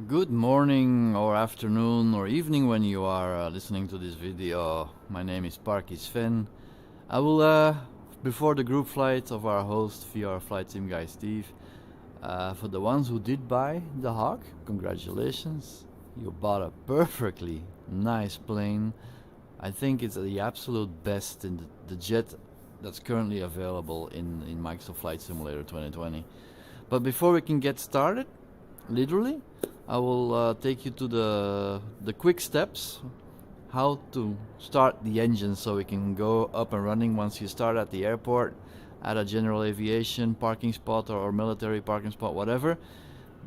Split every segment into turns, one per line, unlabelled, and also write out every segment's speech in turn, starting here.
Good morning or afternoon or evening when you are listening to this video. My name is Parky Sven. I will, before the group flight of our host VR flight team guy Steve, for the ones who did buy the Hawk, congratulations. You bought a perfectly nice plane. I think it's the absolute best in the jet that's currently available in Microsoft Flight Simulator 2020. But before we can get started, literally, I will take you to the quick steps how to start the engine so we can go up and running once you start at the airport, at a general aviation parking spot or military parking spot, whatever.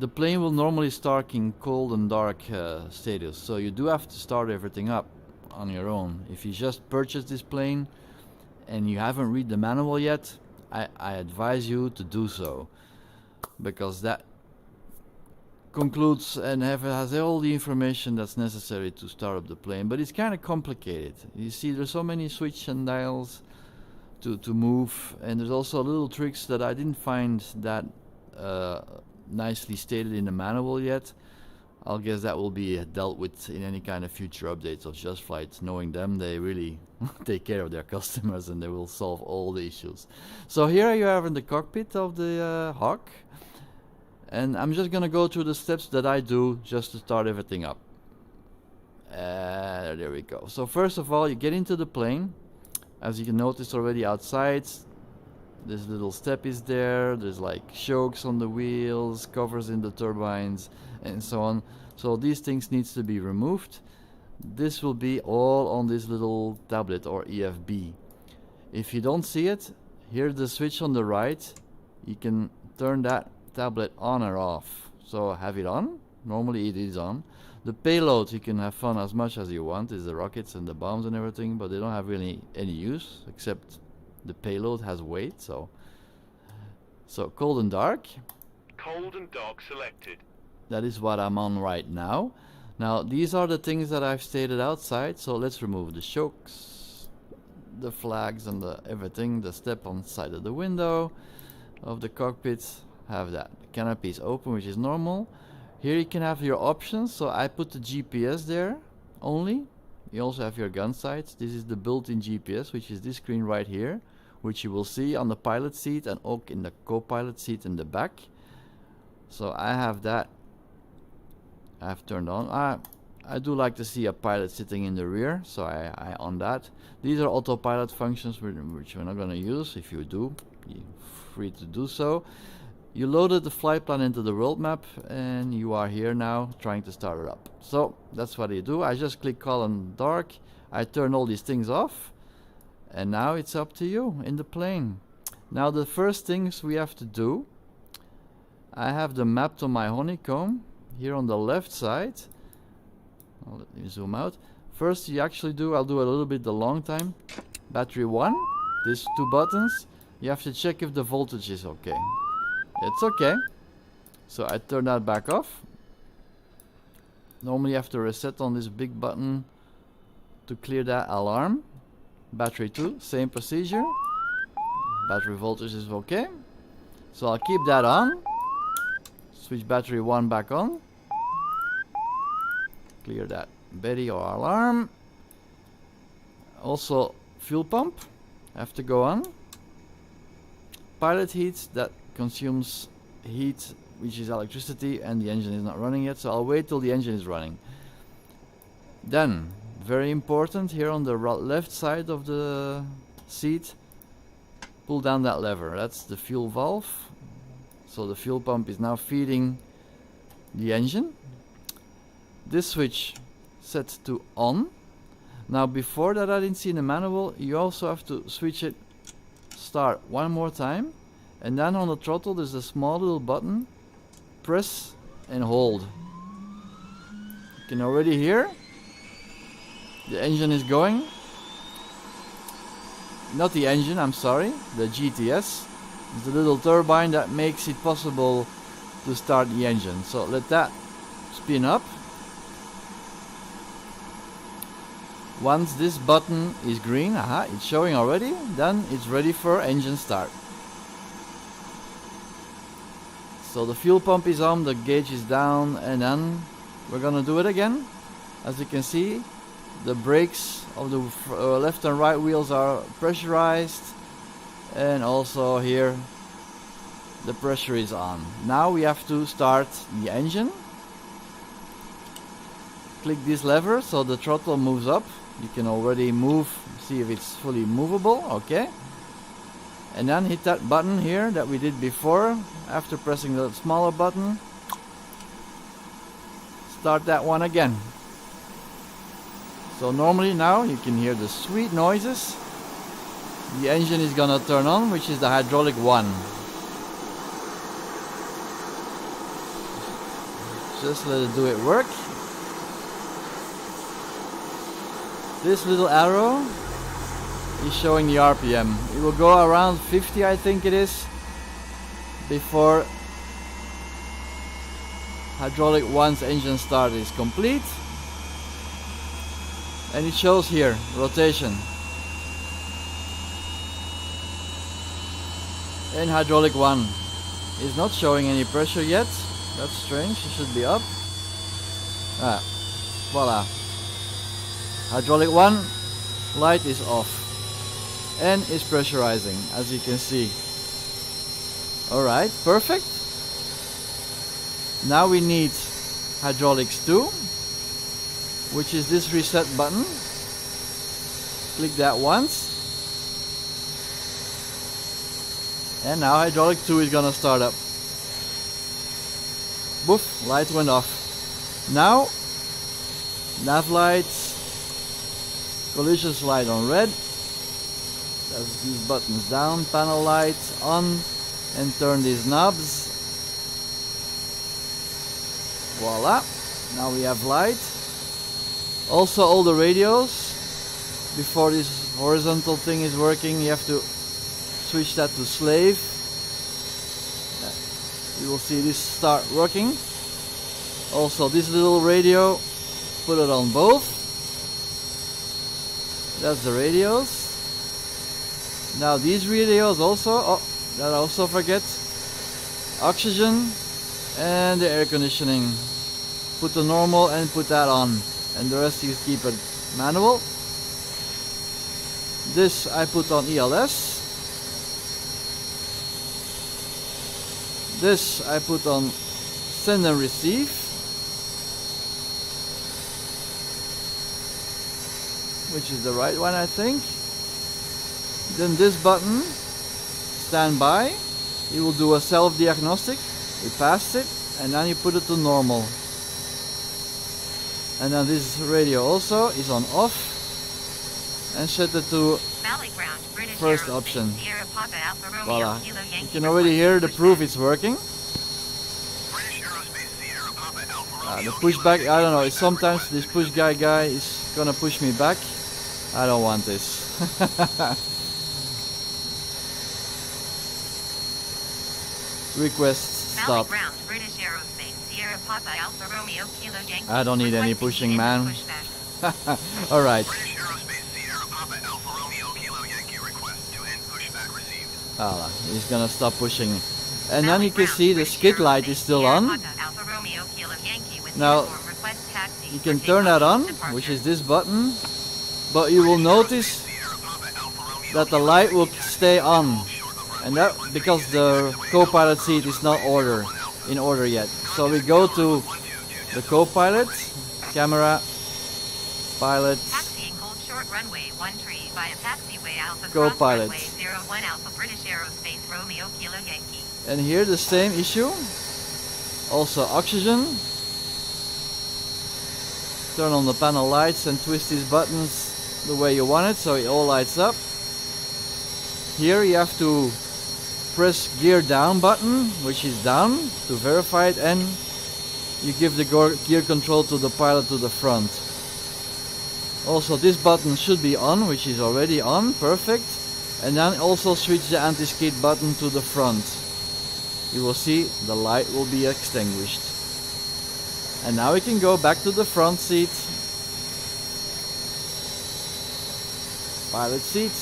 The plane will normally start in cold and dark status, so you do have to start everything up on your own. If you just purchased this plane and you haven't read the manual yet, I advise you to do so, because that concludes and has all the information that's necessary to start up the plane. But it's kind of complicated. You see, there's so many switch and dials to move, and there's also little tricks that I didn't find that nicely stated in the manual yet. I'll guess that will be dealt with in any kind of future updates of Just Flight. Knowing them, they really take care of their customers and they will solve all the issues. So here you have in the cockpit of the Hawk. And I'm just gonna go through the steps that I do just to start everything up. There we go. So first of all, you get into the plane. As you can notice already outside, this little step is there. There's like chokes on the wheels, covers in the turbines, and so on. So these things needs to be removed. This will be all on this little tablet or EFB. If you don't see it, here's the switch on the right. You can turn that tablet on or off. So have it on. Normally it is on. The payload, you can have fun as much as you want, is the rockets and the bombs and everything, but they don't have really any use except the payload has weight. So cold and dark.
Cold and dark selected.
That is what I'm on right now. Now these are the things that I've stated outside. So let's remove the chokes, the flags and the everything, the step on the side of the window of the cockpit. Have that. The canopy is open, which is normal. Here you can have your options. So I put the GPS there only. You also have your gun sights. This is the built-in GPS, which is this screen right here, which you will see on the pilot seat and also in the co-pilot seat in the back. So I have that. I have turned on. I do like to see a pilot sitting in the rear, so I on that. These are autopilot functions which we're not going to use. If you do, you're free to do so. You loaded the flight plan into the world map and you are here now trying to start it up. So that's what you do. I just click cold and dark. I turn all these things off and now it's up to you in the plane. Now the first things we have to do, I have the map to my honeycomb here on the left side. Let me zoom out. First you actually do, I'll do a little bit the long time. Battery 1, these two buttons. You have to check if the voltage is okay. It's okay. So I turn that back off. Normally you have to reset on this big button to clear that alarm. Battery 2, same procedure. Battery voltage is okay. So I'll keep that on. Switch battery 1 back on. Clear that Betty or alarm. Also fuel pump have to go on. Pilot heat, that consumes heat, which is electricity, and the engine is not running yet, so I'll wait till the engine is running. Then, very important, here on the left side of the seat, pull down that lever. That's the fuel valve. So the fuel pump is now feeding the engine. This switch set to on. Now before that, I didn't see in the manual, you also have to switch it start one more time. And then on the throttle there's a small little button. Press and hold. You can already hear the engine is going. Not the engine, I'm sorry, the GTS. It's the little turbine that makes it possible to start the engine. So let that spin up. Once this button is green, it's showing already, then it's ready for engine start. So the fuel pump is on, the gauge is down, and then we're gonna do it again. As you can see, the brakes of the left and right wheels are pressurized, and also here the pressure is on. Now we have to start the engine. Click this lever so the throttle moves up. You can already move, see if it's fully movable. Okay. And then hit that button here that we did before. After pressing the smaller button, start that one again. So normally now you can hear the sweet noises. The engine is gonna turn on, which is the hydraulic one. Just let it do it work. This little arrow is showing the RPM. It will go around 50, I think it is, before hydraulic 1's engine start is complete. And it shows here rotation. And hydraulic 1 is not showing any pressure yet. That's strange, it should be up. Voila. Hydraulic 1 light is off and is pressurizing, as you can see. Alright, perfect. Now we need hydraulics 2, which is this reset button. Click that once. And now hydraulic 2 is gonna start up. Boof, light went off. Now, nav lights, collision light on red. That's these buttons down, panel lights on, and turn these knobs. Voila, now we have light. Also all the radios, before this horizontal thing is working, you have to switch that to slave. You will see this start working. Also this little radio, put it on both. That's the radios. Now these radios also, that I also forget, oxygen and the air conditioning. Put the normal and put that on, and the rest you keep it manual. This I put on ELS. This I put on send and receive. Which is the right one, I think. Then this button, stand by. It will do a self-diagnostic. We passed it, and then you put it to normal. And then this radio also is on off, and set it to first option. Voila. You can already hear the proof it's working. The pushback, I don't know, sometimes this push guy is gonna push me back. I don't want this. Request stop. I don't need any pushing, man. Alright. Voila, he's gonna stop pushing. And then you can see the skid light is still on. Now, you can turn that on, which is this button. But you will notice that the light will stay on. And that because the co-pilot seat is not in order yet. So we go to the co-pilot, camera, pilot, co-pilot. And here the same issue. Also oxygen. Turn on the panel lights and twist these buttons the way you want it so it all lights up. Here you have to press gear down button, which is down, to verify it, and you give the gear control to the pilot to the front. Also this button should be on, which is already on, perfect. And then also switch the anti-skid button to the front. You will see the light will be extinguished. And now we can go back to the front seat. Pilot seat.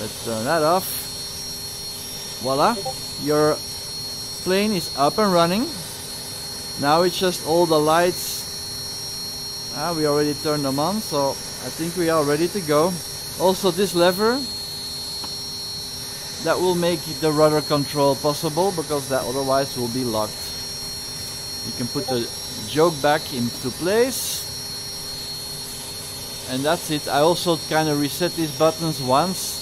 Let's turn that off. Voila, your plane is up and running. Now it's just all the lights. We already turned them on, so I think we are ready to go. Also this lever, that will make the rudder control possible, because that otherwise will be locked. You can put the joke back into place. And that's it. I also kind of reset these buttons once.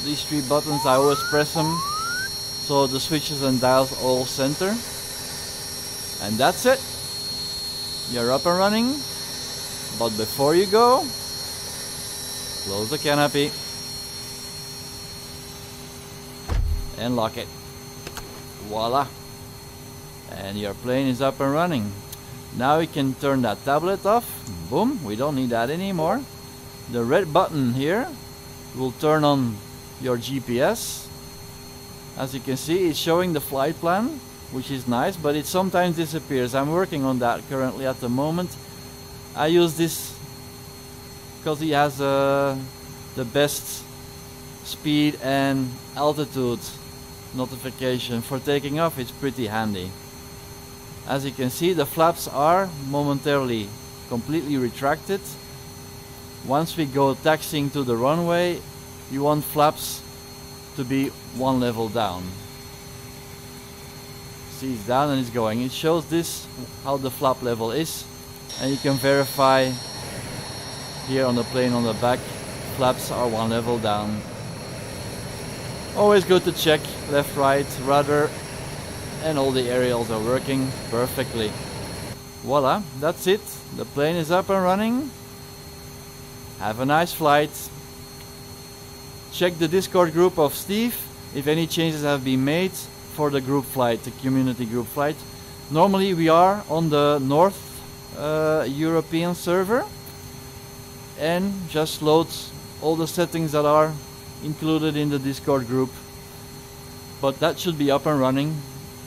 These 3 buttons, I always press them, so the switches and dials all center. And that's it. You're up and running. But before you go, close the canopy and lock it. Voila. And your plane is up and running. Now we can turn that tablet off. Boom, we don't need that anymore. The red button here will turn on your GPS. As you can see, it's showing the flight plan, which is nice, but it sometimes disappears. I'm working on that currently at the moment. I use this because it has the best speed and altitude notification for taking off. It's pretty handy. As you can see, the flaps are momentarily completely retracted. Once we go taxiing to the runway, you want flaps to be 1 level down. See, it's down and it's going. It shows this how the flap level is, and you can verify here on the plane on the back, flaps are 1 level down. Always good to check left, right, rudder, and all the aerials are working perfectly. Voila, that's it. The plane is up and running. Have a nice flight. Check the Discord group of Steve if any changes have been made for the group flight, the community group flight. Normally we are on the North European server, and just load all the settings that are included in the Discord group. But that should be up and running,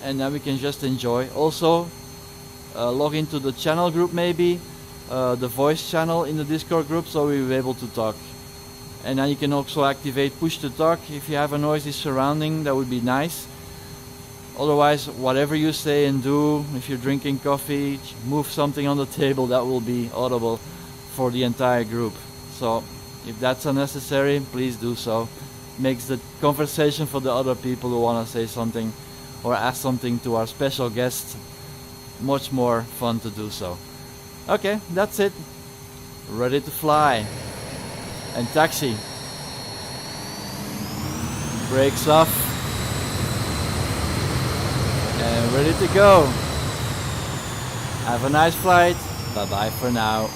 and then we can just enjoy. Also log into the channel group, maybe the voice channel in the Discord group, so we'll be able to talk. And then you can also activate push to talk if you have a noisy surrounding. That would be nice. Otherwise, whatever you say and do, if you're drinking coffee, move something on the table, that will be audible for the entire group. So if that's unnecessary, please do so. Makes the conversation for the other people who want to say something or ask something to our special guest much more fun to do so. Okay, that's it. Ready to fly and taxi. Brakes off and ready to go. Have a nice flight. Bye bye for now.